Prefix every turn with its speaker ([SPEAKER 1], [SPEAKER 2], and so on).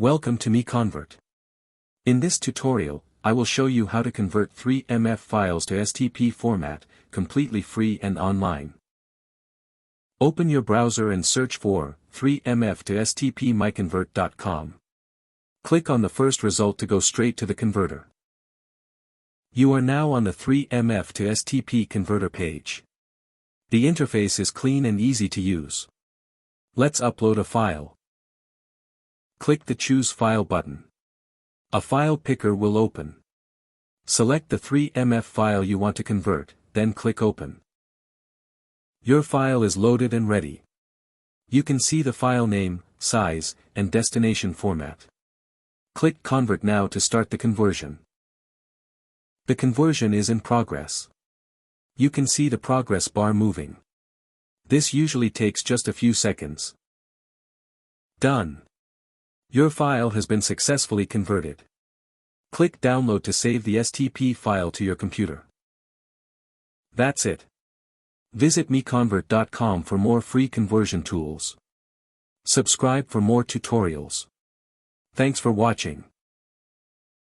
[SPEAKER 1] Welcome to MiConvert. In this tutorial, I will show you how to convert 3MF files to STP format, completely free and online. Open your browser and search for 3MF to STP MiConvert.com. Click on the first result to go straight to the converter. You are now on the 3MF to STP converter page. The interface is clean and easy to use. Let's upload a file. Click the Choose File button. A file picker will open. Select the 3MF file you want to convert, then click Open. Your file is loaded and ready. You can see the file name, size, and destination format. Click Convert now to start the conversion. The conversion is in progress. You can see the progress bar moving. This usually takes just a few seconds. Done. Your file has been successfully converted. Click Download to save the STP file to your computer. That's it. Visit MiConvert.com for more free conversion tools. Subscribe for more tutorials. Thanks for watching.